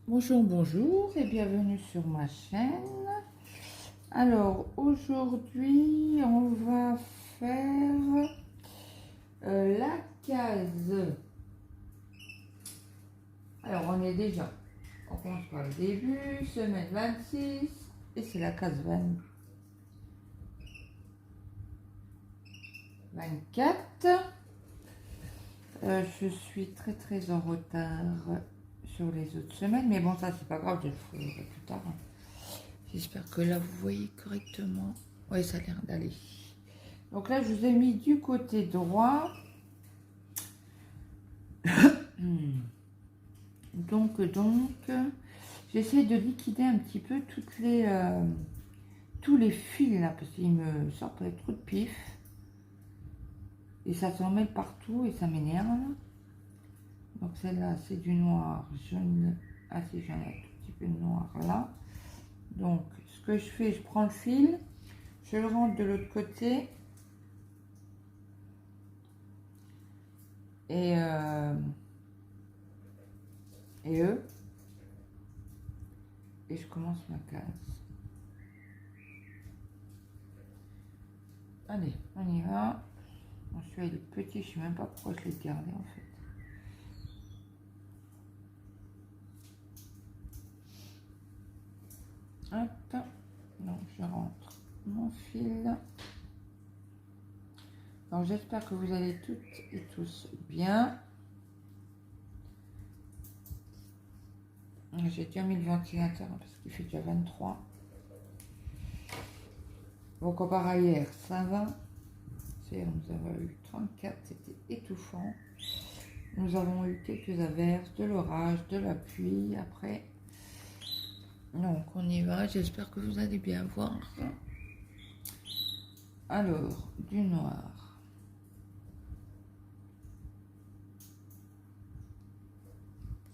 Bonjour, bonjour et bienvenue sur ma chaîne. Alors aujourd'hui on va faire la case. Alors on est déjà, on commence par le début, semaine 26 et c'est la case 24. Je suis très en retard sur les autres semaines, mais bon ça c'est pas grave, je le ferai plus tard. J'espère que là vous voyez correctement. Oui, ça a l'air d'aller. Donc là je vous ai mis du côté droit. Donc j'essaie de liquider un petit peu tous les fils là, parce qu'ils me sortent avec trop de pif. Et ça s'en mêle partout et ça m'énerve. Donc celle-là c'est du noir jaune, assez jaune, un tout petit peu de noir là. Donc ce que je fais, je prends le fil, je le rentre de l'autre côté et je commence ma case. Allez, on y va. Bon, celui-là il est petit, je ne sais même pas pourquoi je l'ai gardé en fait. Hop, donc je rentre mon fil. Alors j'espère que vous allez toutes et tous bien. J'ai déjà mis le ventilateur parce qu'il fait déjà 23. Bon, comparé à hier, ça va. Hier, nous avons eu 34, c'était étouffant. Nous avons eu quelques averses, de l'orage, de la pluie après. Donc on y va, j'espère que vous allez bien voir. Alors, du noir.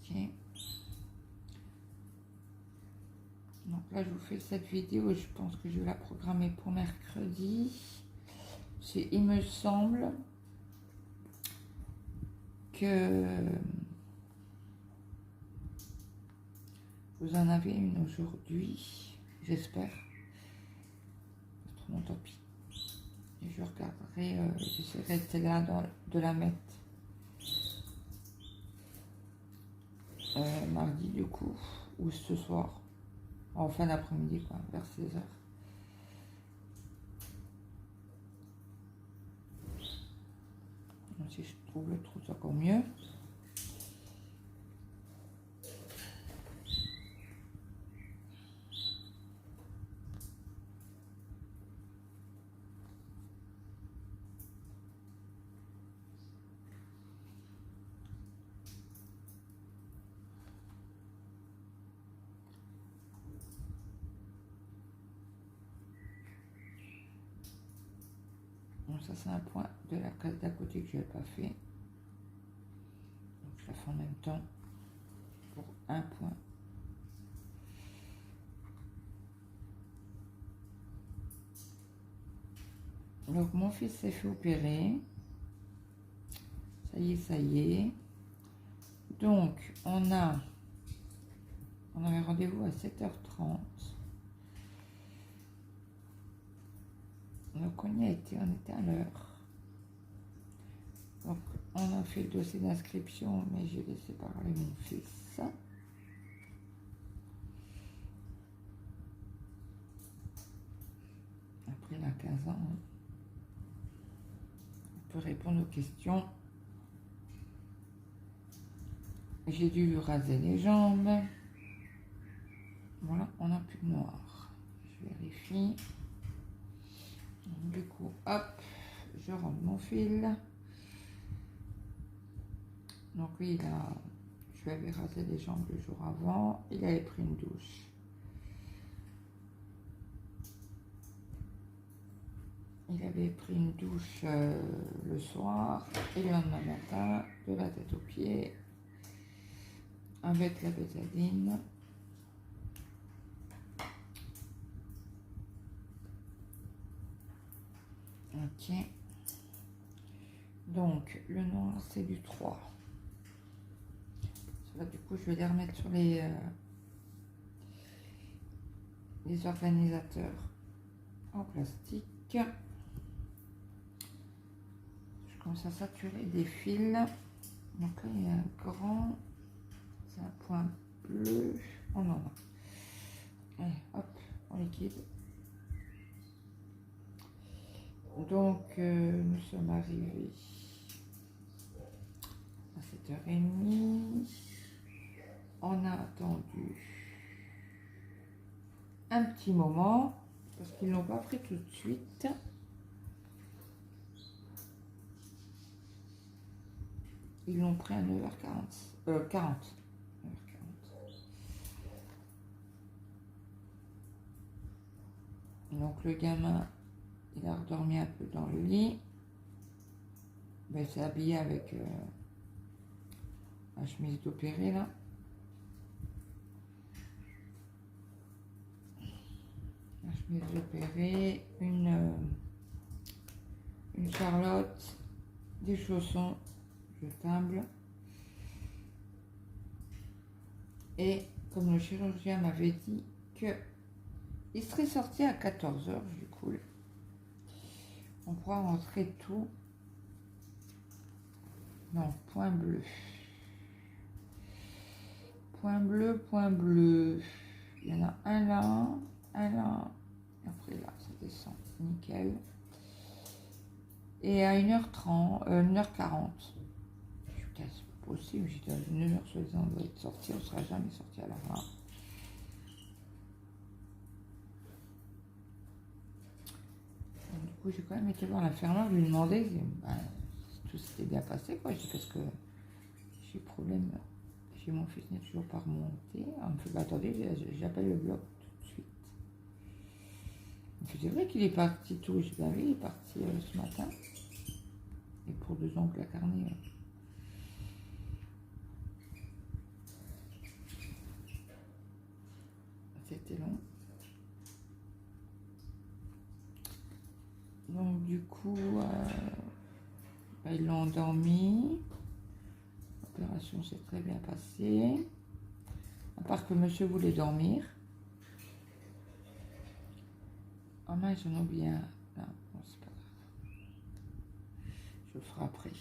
Ok. Donc là, je vous fais cette vidéo, je pense que je vais la programmer pour mercredi. Il me semble que vous en avez une aujourd'hui, j'espère. Autrement, tant pis. Et je regarderai, j'essaierai celle-là de la mettre mardi du coup, ou ce soir, en fin d'après-midi, quoi, vers 16h. Si je trouve le trou, c'est encore mieux. Donc ça c'est un point de la case d'à côté que je n'ai pas fait. Donc je la fais en même temps pour un point. Donc mon fils s'est fait opérer. Ça y est, ça y est. Donc on avait rendez-vous à 7h30. Donc on était à l'heure. Donc on a fait le dossier d'inscription, mais j'ai laissé parler mon fils. Après il a 15 ans, on peut répondre aux questions. J'ai dû lui raser les jambes. Voilà, on n'a plus de noir. Je vérifie. Du coup, hop, je rentre mon fil. Donc oui, je lui avais rasé les jambes le jour avant. Il avait pris une douche. Il avait pris une douche le soir et le lendemain matin, de la tête aux pieds, avec la bétadine. Ok. Donc, le noir, c'est du 3. Là, du coup, je vais les remettre sur les les organisateurs en plastique. Je commence à saturer des fils. Donc là, il y a un grand, c'est un point bleu. On en a. Allez, hop, en liquide. Donc, nous sommes arrivés à 7h30. On a attendu un petit moment parce qu'ils l'ont pas pris tout de suite. Ils l'ont pris à 9h40. 40. 9h40. Donc le gamin, il a redormi un peu dans le lit. Ben, il s'est habillé avec la chemise d'opéré là. La chemise d'opéré, une charlotte, des chaussons jetables. Et comme le chirurgien m'avait dit que il serait sorti à 14h, du coup, on pourra rentrer tout dans point bleu. Point bleu, point bleu. Il y en a un là, et après là, ça descend, nickel. Et à 1h30, 1h40. Putain, c'est pas possible, j'étais à 1h soi-disant, on doit être sorti, on ne sera jamais sorti à la fin. Du coup, j'ai quand même été voir l'infirmière, lui demander si tout s'était bien passé, quoi. Parce que j'ai problème, j'ai mon fils n'est toujours pas remonté. On me fait, bah, attendez, j'appelle le bloc tout de suite. C'est vrai qu'il est parti tout, je dis, bah oui, il est parti ce matin. Et pour 2 oncles à carnet. C'était long. Donc du coup, bah, ils l'ont endormi. L'opération s'est très bien passée. À part que monsieur voulait dormir. Ah mince, j'en ai oublié un. Non, bon, c'est pas grave. Je le ferai après.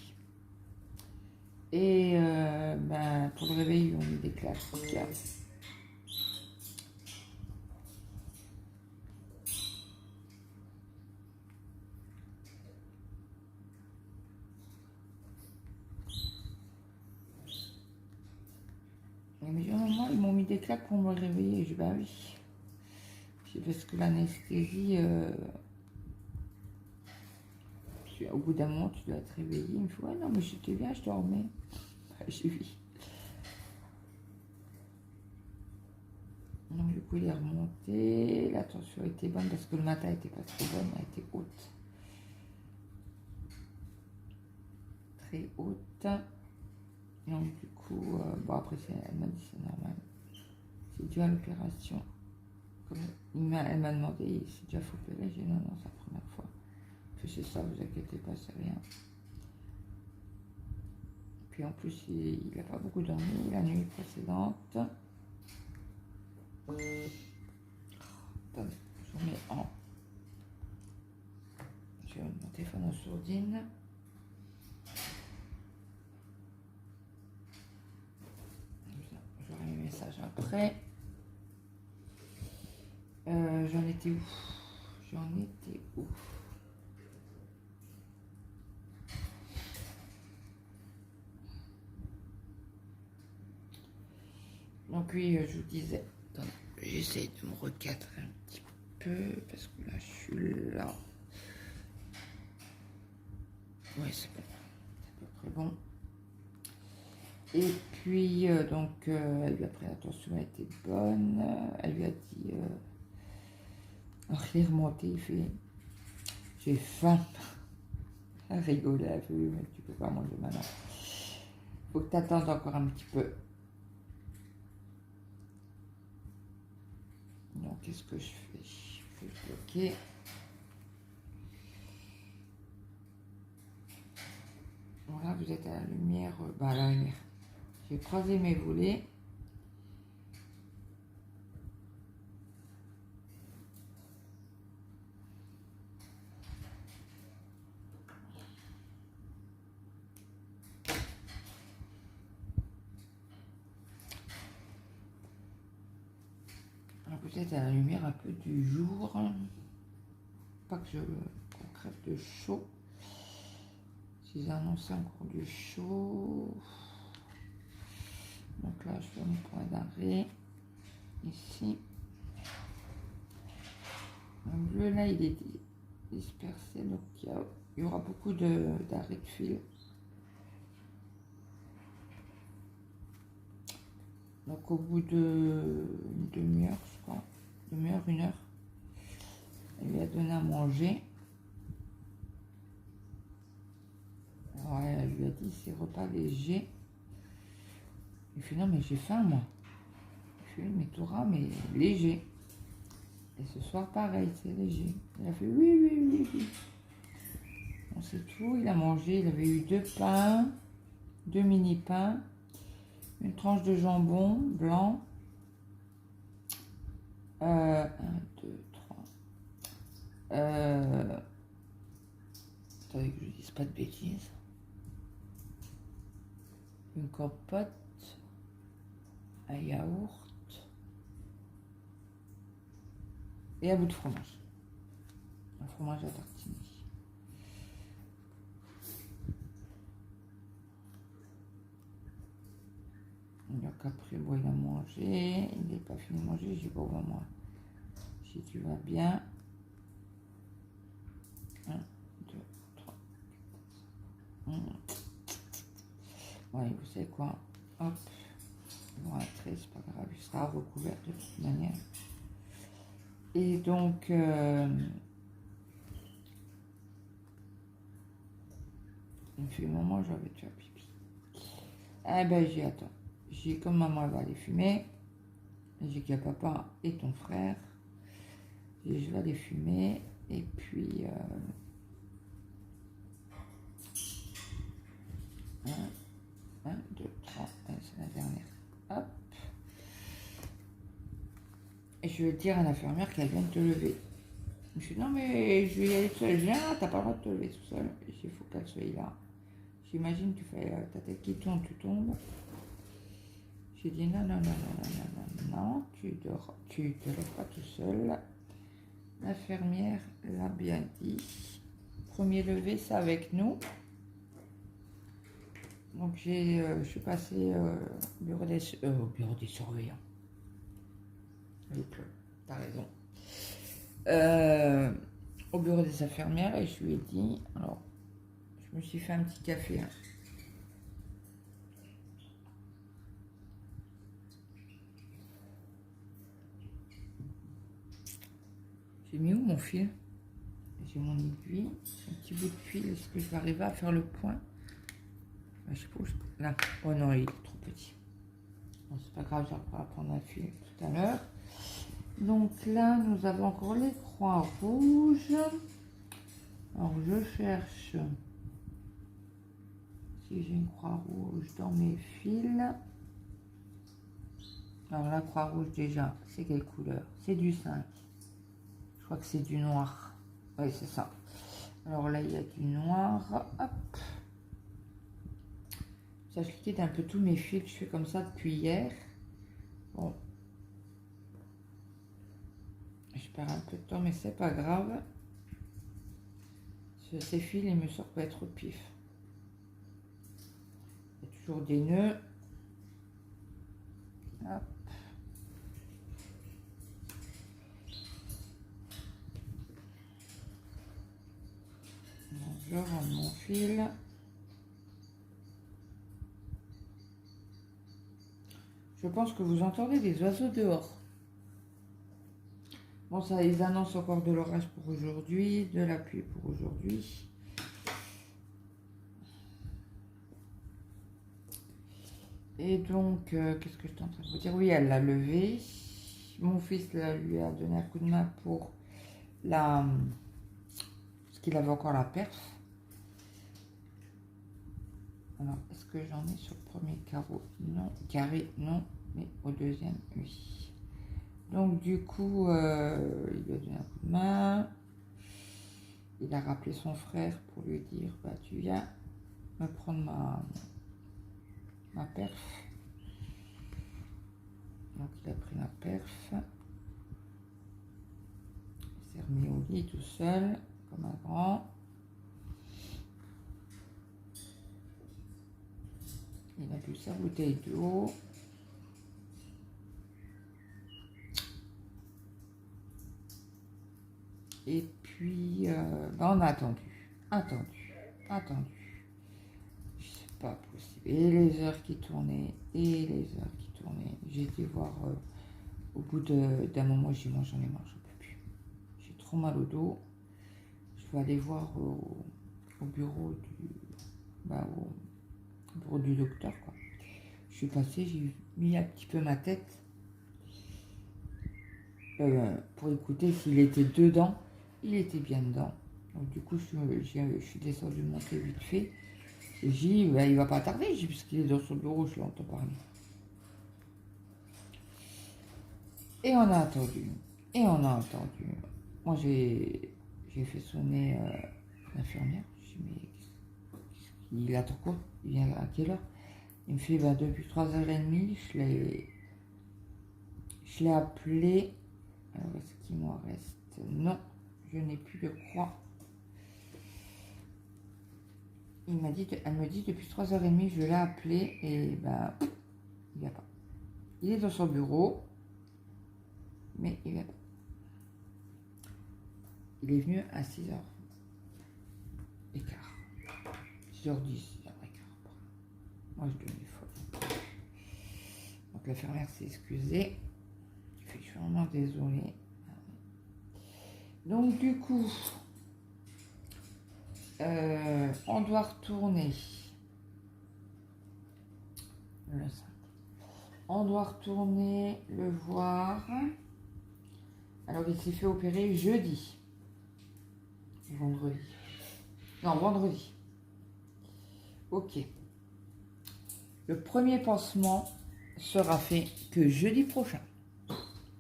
Et ben, pour le réveil, ils ont mis des claques. Mais moi, ils m'ont mis des claques pour me réveiller. Je dis, bah oui. Parce que l'anesthésie, au bout d'un moment, tu dois être réveillé. Il me fait, ouais, non, mais j'étais bien, je dormais. J'ai vu. Donc, du coup, il est remonté. La tension était bonne parce que le matin, elle n'était pas très bonne, elle était haute. Très haute. Donc, du coup, bon, après, elle m'a dit, c'est normal. C'est dû à l'opération. Elle m'a demandé si déjà faut opérer. J'ai dit, non, non, c'est la première fois. C'est ça, vous inquiétez pas, c'est rien. Puis en plus, il n'a pas beaucoup dormi la nuit précédente. Attendez, je mets en. Je vais mon téléphone en sourdine. J'aurai mes messages après. J'en étais où? Donc oui, je vous disais, j'essaie de me recadrer un petit peu, parce que là, je suis là. Oui, c'est bon, c'est à peu près bon. Et puis, donc, elle lui a pris l'attention, elle était bonne. Elle lui a dit, alors il est remonté, il fait, j'ai faim. Elle rigolait, elle fait, mais tu peux pas manger maintenant. Faut que tu attendes encore un petit peu. Donc, qu'est-ce que je fais? Je fais bloquer. Voilà, vous êtes à la lumière. À la lumière. J'ai croisé mes volets. peut-être à la lumière un peu du jour. Pas que qu'on crève de chaud. J'ai annoncé encore du chaud. Donc là, je fais mon point d'arrêt. Ici. Donc le là, il est dispersé. Donc il y aura beaucoup d'arrêts de fil. Donc au bout de une demi-heure, je crois. Demi-heure, une heure. Elle lui a donné à manger. Alors elle lui a dit c'est repas léger. Il fait non mais j'ai faim moi. Je lui ai dit mais t'auras mais léger. Et ce soir pareil, c'est léger. Il a fait oui. On sait tout, il a mangé, il avait eu 2 pains, 2 mini pains, une tranche de jambon blanc. 1, 2, 3. Attendez que je dise pas de bêtises. Une compote, un yaourt et un bout de fromage. Un fromage à tartiner. Donc après, bon, il a mangé, il n'est pas fini de manger, j'ai pas ouvert moi. Si tu vas bien. 1, 2, 3, 4, 5. Ouais, vous savez quoi? Hop. Bon, après, c'est pas grave, il sera recouvert de toute manière. Et donc, il me fait maman, j'avais déjà pipi. Eh ben, j'ai attends. J'ai comme maman elle va aller fumer. J'ai qu'il y a papa et ton frère. Et je vais aller fumer. Et puis, 1, 2, 3, c'est la dernière. Hop. Et je vais dire à l'infirmière qu'elle vient de te lever. Je dis non mais je vais y aller tout seul. Je dis ah, t'as pas le droit de te lever tout seul. Il faut qu'elle soit là. J'imagine tu fais ta tête qui tourne, tu tombes. J'ai dit non, tu te lèves pas tout seul. L'infirmière l'a bien dit. Premier lever, c'est avec nous. Donc je suis passée au bureau des surveillants. T'as raison. Au bureau des infirmières et je lui ai dit, alors je me suis fait un petit café. Hein. J'ai mis où mon fil? J'ai mon aiguille, un petit bout de fil. Est-ce que je vais arriver à faire le point? Je sais pas où je peux. Là. Oh non, il est trop petit. Bon, c'est pas grave, j'apprends à prendre un fil tout à l'heure. Donc là, nous avons encore les croix rouges. Alors je cherche si j'ai une croix rouge dans mes fils. Alors la croix rouge déjà, c'est quelle couleur? C'est du 5. Je crois que c'est du noir. Oui, c'est ça. Alors là, il y a du noir. Hop. Ça, je quitte un peu tous mes fils. Je fais comme ça depuis hier. Bon. Je perds un peu de temps, mais c'est pas grave. Ces fils, ils me sortent pas trop de pif. Il y a toujours des nœuds. Hop. Je rends mon fil. Je pense que vous entendez des oiseaux dehors. Bon, ça, ils annoncent encore de l'orage pour aujourd'hui, de la pluie pour aujourd'hui. Et donc, qu'est-ce que je suis en train de vous dire? Oui, elle l'a levé. Mon fils lui a donné un coup de main pour parce qu'il avait encore la perf. Alors, est-ce que j'en ai sur le premier carreau? Non. Carré, non. Mais au deuxième, oui. Donc, du coup, il lui a donné un coup de main. Il a rappelé son frère pour lui dire, bah, tu viens me prendre ma perf. Donc, il a pris la perf. s'est remis au lit tout seul, comme un grand. Il a bu sa bouteille d'eau. Et puis, ben on a attendu. C'est pas possible. Et les heures qui tournaient, J'ai été voir, au bout d'un moment, j'ai dit, moi j'en ai marre, j'en peux plus. J'ai trop mal au dos. Je vais aller voir au bureau du docteur, quoi. Je suis passée, j'ai mis un petit peu ma tête pour écouter s'il était dedans. Il était bien dedans. Donc du coup, je suis descendue monter vite fait. Et j'ai dit, il va pas tarder, puisqu'il est dans son bureau, je l'entends parler. Et on a attendu. Moi, j'ai fait sonner l'infirmière. Je lui ai dit, mais il attend quoi? Il vient à quelle heure? Il me fait, depuis 3h30, je l'ai appelé. Alors, est-ce qu'il m'en reste? Non, je n'ai plus de croix. Elle me dit, depuis 3h30, je l'ai appelé et il vient pas. Il est dans son bureau, mais il vient pas. Il est venu à 6h15. 6h10, 6h15. Moi, je devenais folle. Donc, l'infirmière s'est excusée. Je suis vraiment désolée. Donc, du coup, on doit retourner le 5. On doit retourner le voir. Alors, il s'est fait opérer jeudi. Vendredi. Non, vendredi. Ok. Le premier pansement sera fait que jeudi prochain.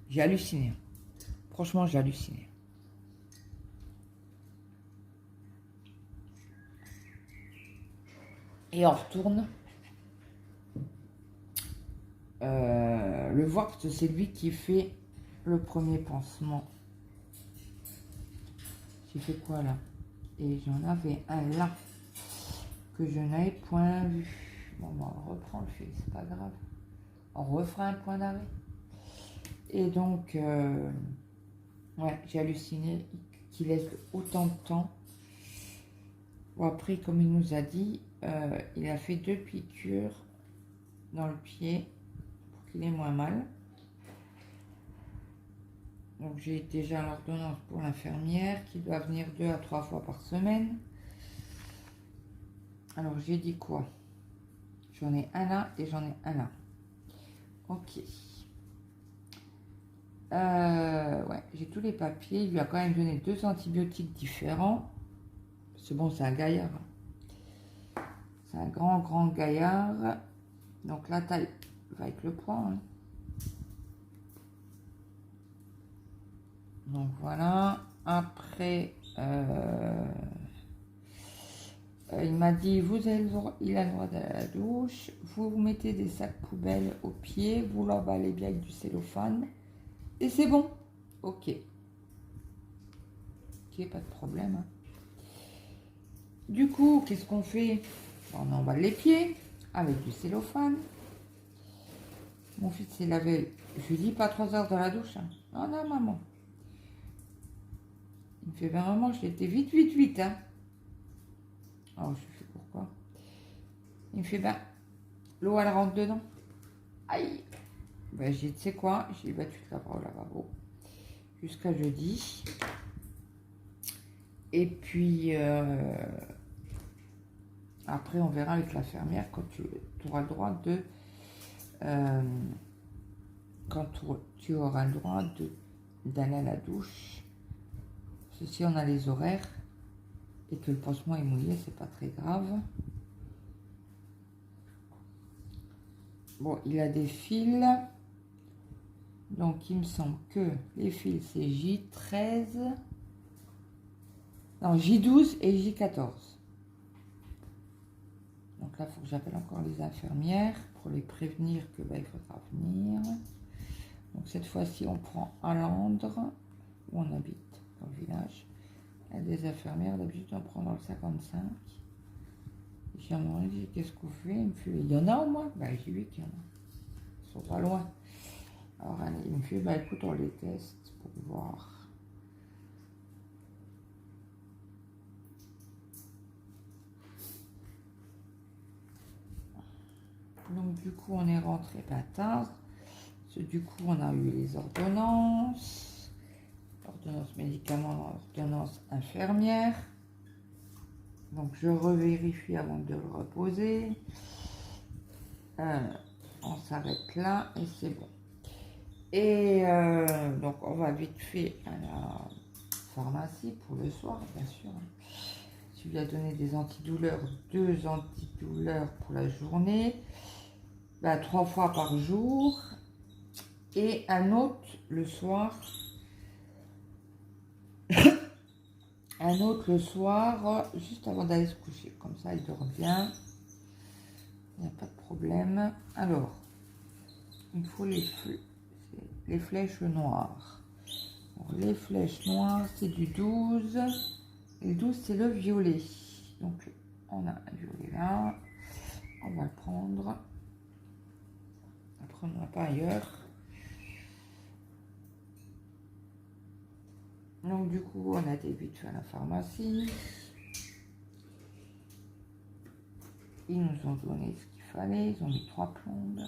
J'ai halluciné. Franchement, j'ai halluciné. Et on retourne le voir parce que c'est lui qui fait le premier pansement. J'ai fait quoi là? Et j'en avais un là que je n'avais point vu. Bon, on reprend le fil, c'est pas grave. On refera un point d'arrêt. Et donc, ouais, j'ai halluciné qu'il laisse autant de temps. Bon, après, comme il nous a dit, il a fait 2 piqûres dans le pied pour qu'il ait moins mal. Donc, j'ai déjà l'ordonnance pour l'infirmière qui doit venir 2 à 3 fois par semaine. Alors, j'ai dit quoi? J'en ai un là et j'en ai un là. Ok. Ouais, j'ai tous les papiers. Il lui a quand même donné 2 antibiotiques différents. C'est bon, c'est un gaillard. C'est un grand gaillard. Donc la taille va avec le poids. Hein. Donc voilà. Après, il m'a dit, il a le droit d'aller à la douche. Vous mettez des sacs poubelles au pied. Vous l'emballez bien avec du cellophane. Et c'est bon. Ok. Ok, pas de problème. Hein. Du coup, qu'est-ce qu'on fait? On emballe les pieds avec du cellophane. Mon fils s'est lavé. Je lui dis pas 3 heures dans la douche. Hein. Oh non, maman. Il me fait, maman, je l'étais vite. Hein. Alors, je lui fais, pourquoi? Il me fait, l'eau, elle rentre dedans. Aïe. J'ai dit, tu sais quoi? J'ai dit, tu te laveras au lavabo. Jusqu'à jeudi. Et puis, après, on verra avec l'infirmière quand tu auras le droit de... quand tu auras le droit d'aller à la douche. Parce que si on a les horaires et que le pansement est mouillé, c'est pas très grave. Bon, il a des fils. Donc, il me semble que les fils, c'est J13. Non, J12 et J14. Donc là, il faut que j'appelle encore les infirmières pour les prévenir que il faudra venir. Donc cette fois-ci, on prend à Landres, où on habite. Donc je village. Il y a des infirmières, d'habitude on prend dans le 55. J'ai demandé, j'ai dit, qu'est-ce qu'on fait? Il me fait, il y en a au moins? Bah, j'ai vu qu'il y en a. Ils sont pas loin. Alors, il me fait, bah écoute, on les teste pour voir. Donc, du coup, on est rentré tard. Du coup, on a eu les ordonnances. Ordonnance médicaments, ordonnance infirmière. Donc, je revérifie avant de le reposer. On s'arrête là et c'est bon. Et donc, on va vite fait à la pharmacie pour le soir, bien sûr. Je lui ai donné des antidouleurs, 2 antidouleurs pour la journée, 3 fois par jour, et un autre le soir. Un autre le soir, juste avant d'aller se coucher. Comme ça, il dort bien. Il n'y a pas de problème. Alors, il faut les flèches noires. Alors, les flèches noires, c'est du 12. Et le 12, c'est le violet. Donc, on a un violet là. On va le prendre. Après, on n'en a pas ailleurs. Donc, du coup, on a été vite fait à la pharmacie. Ils nous ont donné ce qu'il fallait. Ils ont mis 3 plombes.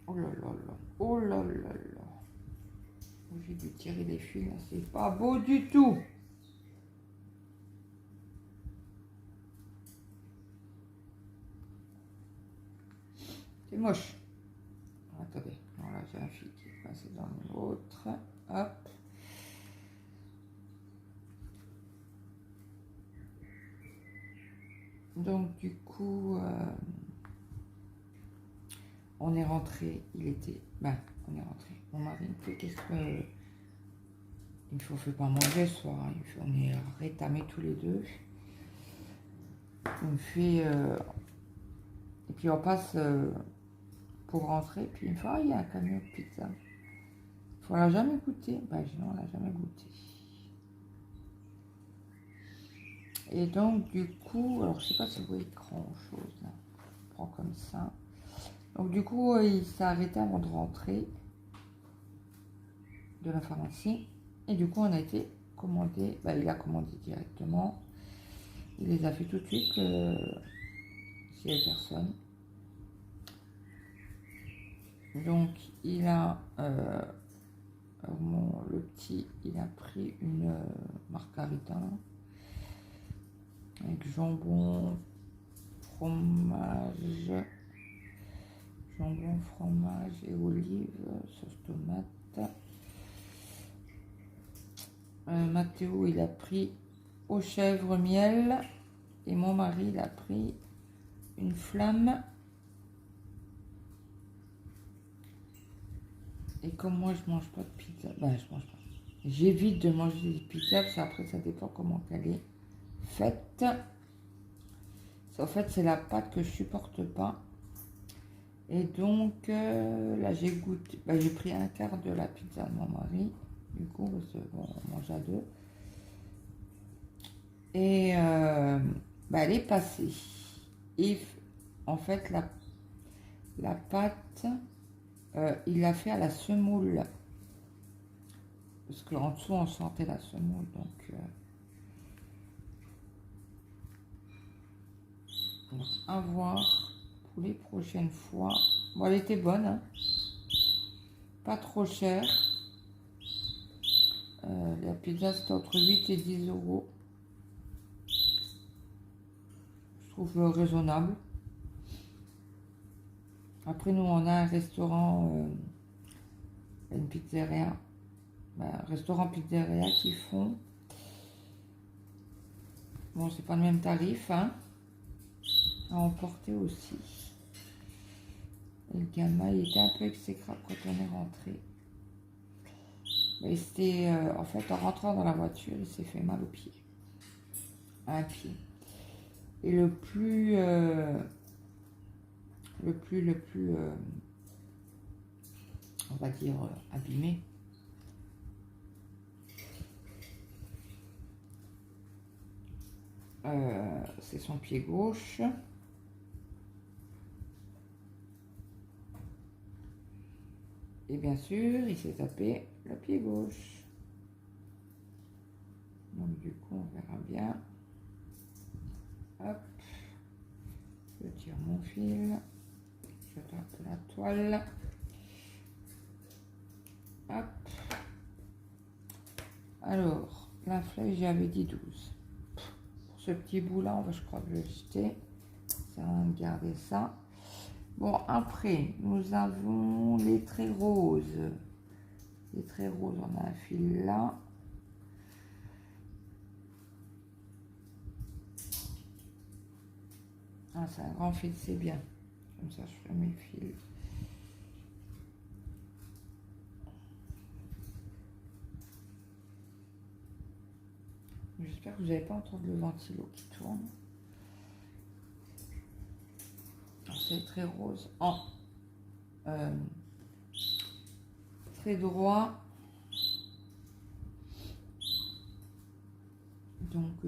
Oh là là là. Oh là là là. J'ai dû tirer les fils. C'est pas beau du tout. C'est moche. Attendez. Voilà, j'ai un fil qui est passé dans l'autre. Hop. Donc, du coup, on est rentré. Il était. On est rentré. Mon mari me fait qu'est-ce que. Il me faut fait pas manger ce soir. On est rétamés tous les deux. Il me fait. Et puis on passe pour rentrer. Puis il me fait, il y a un camion de pizza. On l'a jamais goûté. Non, on l'a jamais goûté. Et donc, du coup, alors je sais pas si vous voyez grand chose là. Je prends comme ça. Donc, du coup, il s'est arrêté avant de rentrer de la pharmacie. Et du coup, on a été commandé. Il a commandé directement. Il les a fait tout de suite. S'il n'y avait personne. Donc, il a. Le petit, il a pris une margarita. Avec jambon, fromage, et olive, sauce tomate. Mathéo, il a pris aux chèvres miel. Et mon mari, il a pris une flamme. Et comme moi, je mange pas de pizza, je mange pas. J'évite de manger des pizzas, parce qu'après, ça dépend comment elle est faite. En fait, c'est la pâte que je supporte pas. Et donc, là, j'ai goûté. J'ai pris un quart de la pizza de mon mari. Du coup, parce que, bon, on mange à 2. Et elle est passée. Et en fait, la pâte, il l'a fait à la semoule. Parce qu'en dessous, on sentait la semoule. Donc, à voir pour les prochaines fois. Bon, elle était bonne, hein. Pas trop chère. La pizza, c'était entre 8 et 10 euros. Je trouve raisonnable. Après, nous, on a un restaurant, une pizzeria. Un restaurant pizzeria qui font. Bon, c'est pas le même tarif, hein. À emporter aussi. Et le gamin, il était un peu exécrable quand on est rentré. C'était, en fait, en rentrant dans la voiture, il s'est fait mal au pied. À un pied. Et le plus on va dire, abîmé, C'est son pied gauche. Et bien sûr, il s'est tapé le pied gauche. Donc du coup, on verra bien. Hop. Je tire mon fil. Je tape la toile. Hop. Alors, la flèche, j'avais dit 12. Pour ce petit bout-là, je crois que je vais le jeter. Ça va me garder ça. Bon, après, nous avons les traits roses. Les traits roses, on a un fil là. Ah, c'est un grand fil, c'est bien. Comme ça, je fais mes fils. J'espère que vous n'avez pas entendu le ventilo qui tourne. C'est très rose en trait droit. Donc.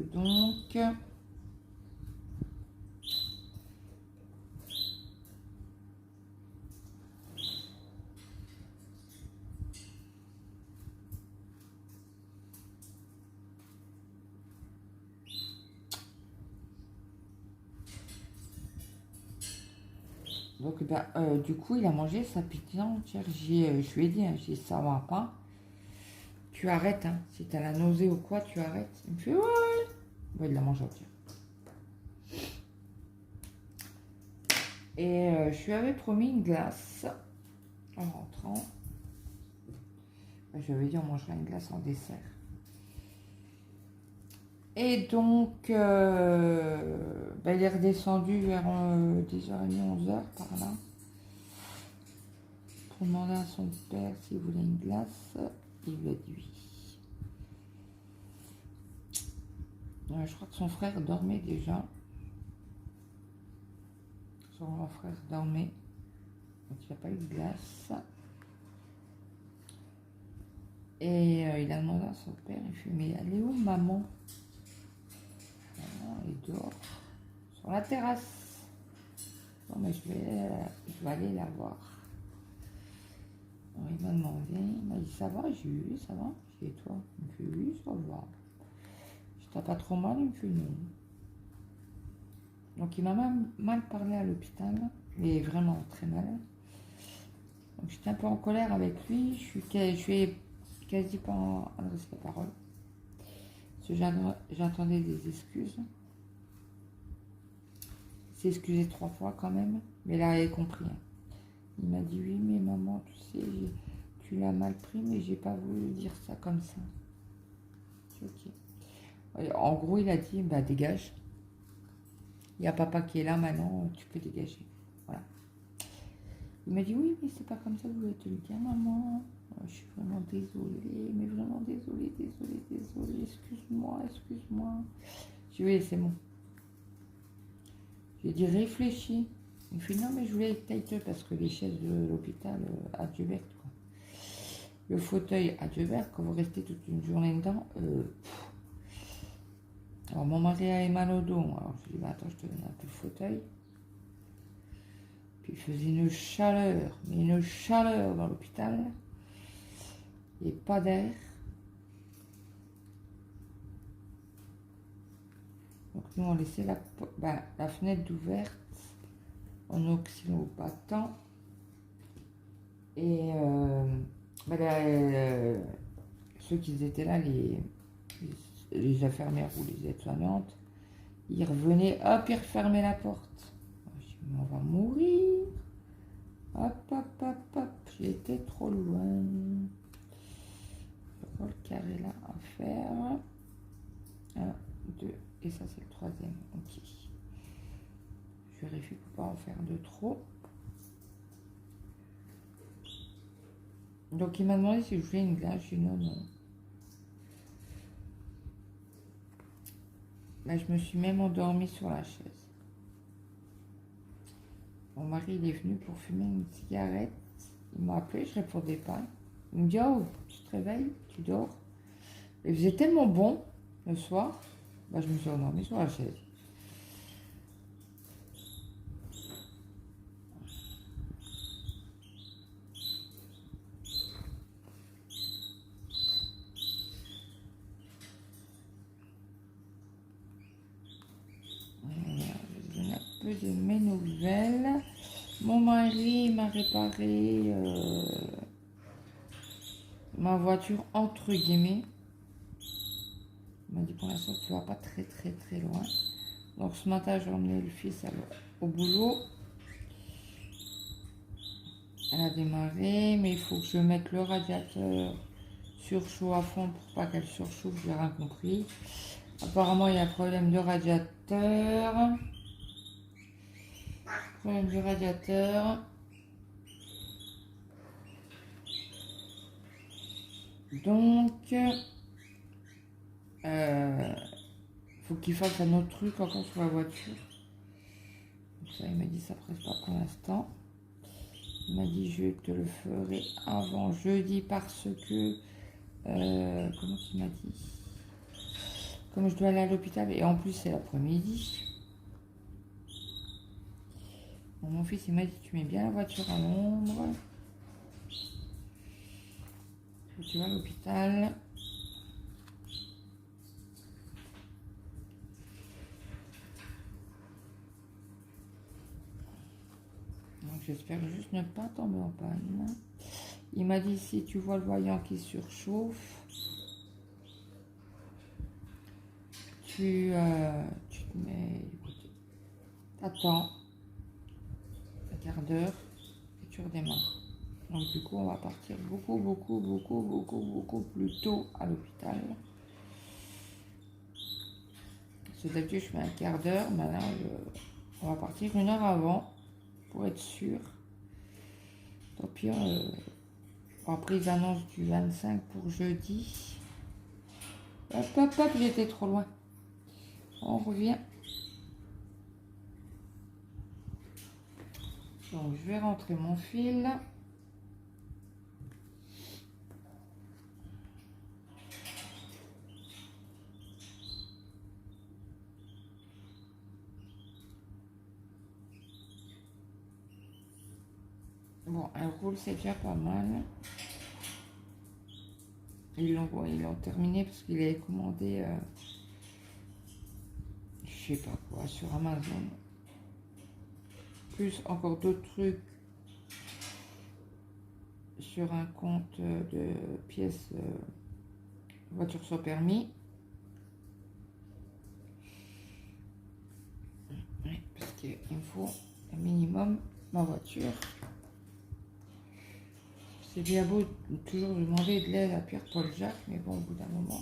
Donc, du coup, il a mangé sa petite entière. Je lui ai dit, hein, ça va pas. Tu arrêtes, hein. Si tu as la nausée ou quoi, tu arrêtes. Il me fait, ouais. Ouais, il l'a mangé entière. Et je lui avais promis une glace en rentrant. Je lui avais dit, on mangera une glace en dessert. Et donc, il est redescendu vers 10h30, 11h par là. Pour demander à son père s'il voulait une glace. Il lui a dit oui. Je crois que son frère dormait déjà. Son grand frère dormait. Donc il n'a pas eu de glace. Et il a demandé à son père, il fait, mais elle est où maman? Elle est dehors, sur la terrasse. Bon, mais je vais aller la voir. Alors, il m'a demandé, il m'a dit, ça va? J'ai dit, oui, ça va. J'ai dit, et toi? Il me fait, oui, ça va. Je t'as pas trop mal? Il me fait, non. Donc, il m'a même mal parlé à l'hôpital, mais vraiment très mal. Donc, j'étais un peu en colère avec lui. Je suis quasi pas adressé la parole. Parce que j'attendais des excuses. Il s'est excusé 3 fois quand même, mais là, il a compris. Il m'a dit, oui, mais maman, tu sais, tu l'as mal pris, mais j'ai pas voulu dire ça comme ça. Ok. En gros, il a dit, bah dégage. Il y a papa qui est là maintenant, tu peux dégager. Voilà. Il m'a dit, oui, mais c'est pas comme ça que je voulais te le dire, maman. Je suis vraiment désolée, mais vraiment désolée, excuse-moi. Je lui ai dit, oui, c'est bon. J'ai dit, réfléchis. Il me fait, non, mais je voulais être tailleux parce que les chaises de l'hôpital à Dieu-Vert, quoi. Le fauteuil à Dieu-Vert, quand vous restez toute une journée dedans, alors mon mari avait mal au dos. Alors je lui ai dit, bah, attends, je te donne un peu le fauteuil. Puis il faisait une chaleur, mais une chaleur dans l'hôpital. Et pas d'air. Donc nous on laissait la fenêtre ouverte en oxynobattant. Et ceux qui étaient là, les infirmières ou les aides-soignantes, ils revenaient, hop, ils refermaient la porte. Je dis, mais on va mourir. Hop, j'étais trop loin. Le carré là à faire. 1, 2, et ça c'est le 3e. Ok. Je vérifie pour pas en faire de trop. Donc il m'a demandé si je voulais une glace. Je dis non. Là, je me suis même endormie sur la chaise. Mon mari il est venu pour fumer une cigarette. Il m'a appelé, je répondais pas. Il me dit, oh, tu te réveilles, tu dors. Il faisait tellement bon le soir. Bah, je me suis endormie sur la chaise. Voilà, je vous donne un peu de mes nouvelles. Mon mari m'a réparé ma voiture entre guillemets. Il m'a dit pour l'instant tu vas pas très loin. Donc ce matin j'ai emmené le fils au boulot. Elle a démarré, mais il faut que je mette le radiateur sur chaud à fond pour pas qu'elle surchauffe, j'ai rien compris. Apparemment il y a un problème de radiateur. Problème du radiateur. Donc faut qu'il fasse un autre truc encore sur la voiture. Donc ça, il m'a dit ça presse pas pour l'instant. Il m'a dit je te le ferai avant jeudi parce que comment il m'a dit, comme je dois aller à l'hôpital et en plus c'est l'après-midi. Bon, mon fils il m'a dit tu mets bien la voiture à l'ombre. Tu vas à l'hôpital. Donc j'espère juste ne pas tomber en panne. Il m'a dit si tu vois le voyant qui surchauffe, tu te mets, t'attends un quart d'heure et tu redémarres. Donc du coup on va partir beaucoup plus tôt à l'hôpital. C'est d'habitude je fais un quart d'heure, maintenant on va partir 1 heure avant pour être sûr. Tant pis, après ils annoncent du 25 pour jeudi. Hop, j'étais trop loin. On revient. Donc je vais rentrer mon fil. Bon, un roule c'est déjà pas mal. Ils l'ont terminé parce qu'il avait commandé, je sais pas quoi, sur Amazon. Plus encore d'autres trucs sur un compte de pièces voiture sans permis. Oui, parce qu'il me faut un minimum ma voiture. C'est bien beau toujours demander de l'aide à Pierre-Paul Jacques, mais bon, au bout d'un moment,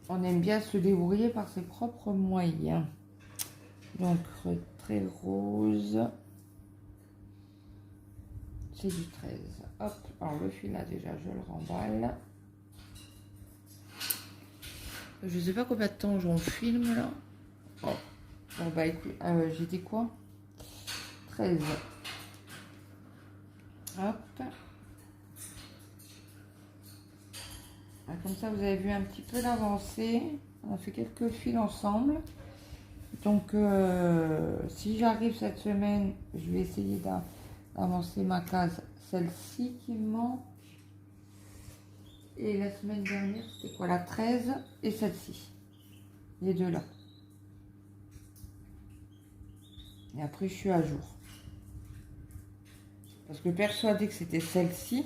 on aime bien se débrouiller par ses propres moyens. Donc, très rose, c'est du 13. Hop, alors le fil là, déjà, je le remballe. Je sais pas combien de temps j'en filme là. Oh. Bon, bah écoute, j'ai dit quoi? 13. Hop. Comme ça, vous avez vu un petit peu l'avancée. On a fait quelques fils ensemble. Donc, si j'arrive cette semaine, je vais essayer d'avancer ma case, celle-ci qui me manque. Et la semaine dernière, c'était quoi? La 13 et celle-ci. Les deux là. Et après, je suis à jour. Parce que persuadée que c'était celle-ci.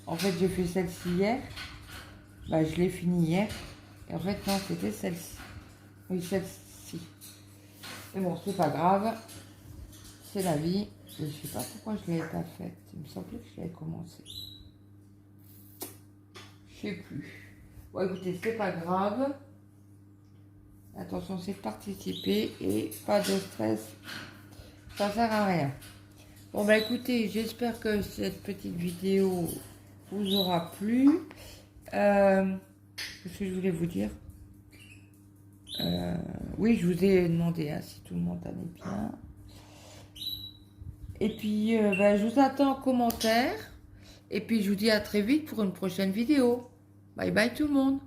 En fait, j'ai fait celle-ci hier. Bah, je l'ai fini hier. Et en fait, non, c'était celle-ci. Oui, celle-ci. Mais bon, c'est pas grave. C'est la vie. Je ne sais pas pourquoi je ne l'avais pas faite. Il me semblait que je l'avais commencé. Je ne sais plus. Bon, écoutez, c'est pas grave. Attention, c'est de participer et pas de stress. Ça sert à rien. Bon, bah écoutez, j'espère que cette petite vidéo vous aura plu. Qu'est-ce que je voulais vous dire? Oui, je vous ai demandé hein, si tout le monde allait bien. Et puis, bah, je vous attends en commentaire. Et puis, je vous dis à très vite pour une prochaine vidéo. Bye bye tout le monde.